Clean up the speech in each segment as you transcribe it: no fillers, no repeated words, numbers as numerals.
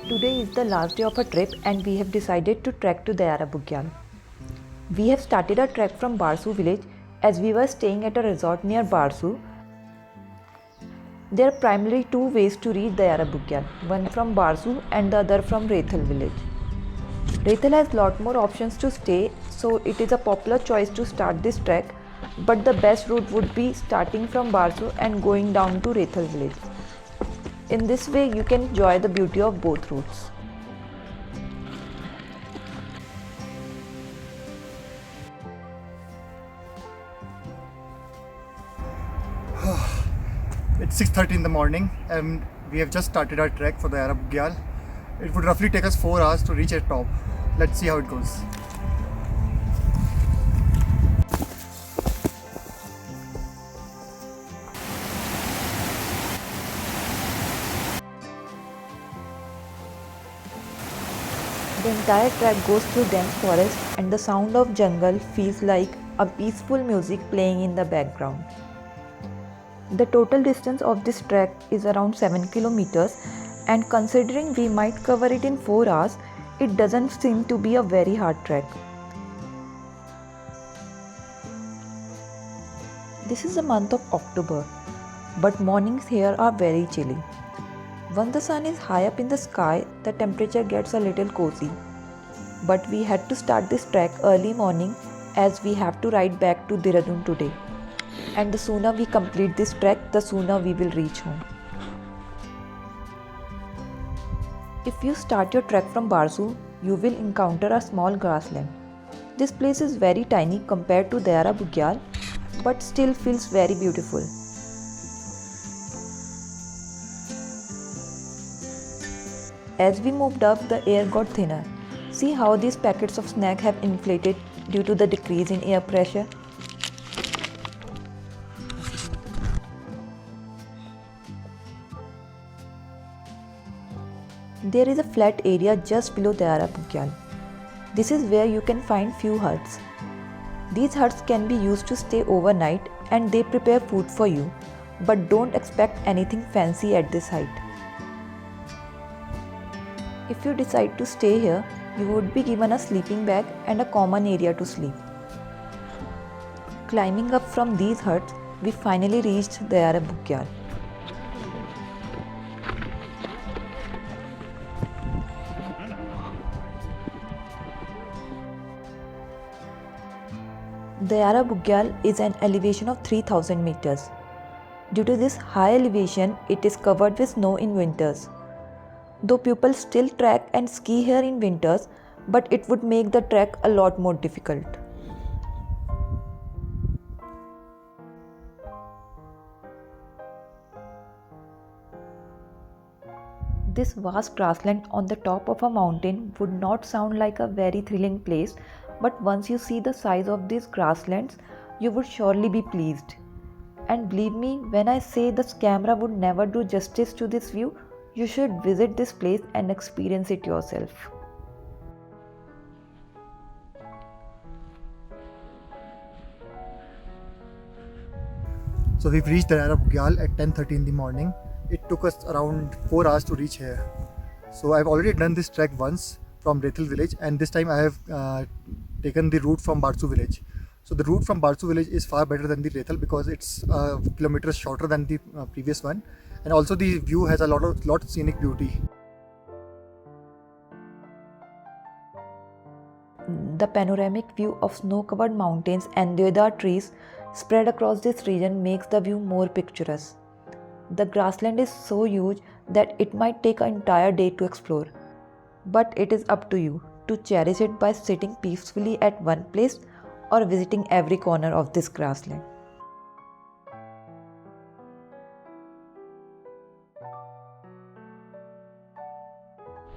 Today is the last day of our trip and we have decided to trek to Dayara Bugyal. We have started our trek from Barsu Village as we were staying at a resort near Barsu. There are primarily two ways to reach Dayara Bugyal, one from Barsu and the other from Raithal village. Raithal has lot more options to stay, so it is a popular choice to start this trek, but the best route would be starting from Barsu and going down to Raithal village. In this way, you can enjoy the beauty of both routes. It's 6:30 in the morning and we have just started our trek for the Dayara Bugyal. It would roughly take us 4 hours to reach at top. Let's see how it goes. The entire trek goes through dense forest and the sound of jungle feels like a peaceful music playing in the background. The total distance of this trek is around 7 kilometers and considering we might cover it in 4 hours, it doesn't seem to be a very hard trek. This is the month of October, but mornings here are very chilly. Once the sun is high up in the sky, the temperature gets a little cozy. But we had to start this trek early morning as we have to ride back to Dehradun today. And the sooner we complete this trek, the sooner we will reach home. If you start your trek from Barsu, you will encounter a small grassland. This place is very tiny compared to Dayara Bugyal, but still feels very beautiful. As we moved up, the air got thinner. See how these packets of snack have inflated due to the decrease in air pressure? There is a flat area just below Dayara Bugyal. This is where you can find few huts. These huts can be used to stay overnight and they prepare food for you, but don't expect anything fancy at this height. If you decide to stay here, you would be given a sleeping bag and a common area to sleep. Climbing up from these huts, we finally reached Dayara Bugyal. Dayara Bugyal is an elevation of 3000 meters. Due to this high elevation, it is covered with snow in winters. Though people still trek and ski here in winters, but it would make the trek a lot more difficult. This vast grassland on the top of a mountain would not sound like a very thrilling place, but once you see the size of these grasslands, you would surely be pleased. And believe me, when I say this camera would never do justice to this view, you should visit this place and experience it yourself. So we've reached the Dayara Bugyal at 10:30 in the morning. It took us around 4 hours to reach here. So I've already done this trek once from Raithal village and this time I have taken the route from Barsu village. So the route from Barsu village is far better than the Raithal because it's kilometers shorter than the previous one. And also the view has a lot of scenic beauty. The panoramic view of snow-covered mountains and deodar trees spread across this region makes the view more picturesque. The grassland is so huge that it might take an entire day to explore. But it is up to you to cherish it by sitting peacefully at one place or visiting every corner of this grassland.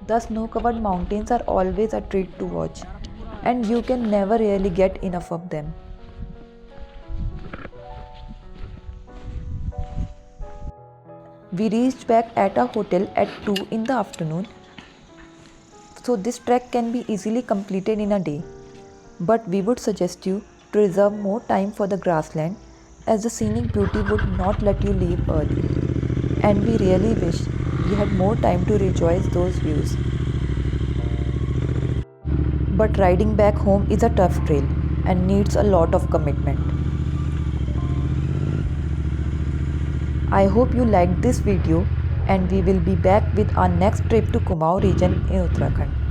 The snow-covered mountains are always a treat to watch, and you can never really get enough of them. We reached back at our hotel at 2 in the afternoon, so this trek can be easily completed in a day. But we would suggest you to reserve more time for the grassland as the scenic beauty would not let you leave early. And we really wish we had more time to rejoice those views. But riding back home is a tough trail and needs a lot of commitment. I hope you liked this video, and we will be back with our next trip to Kumaon region in Uttarakhand.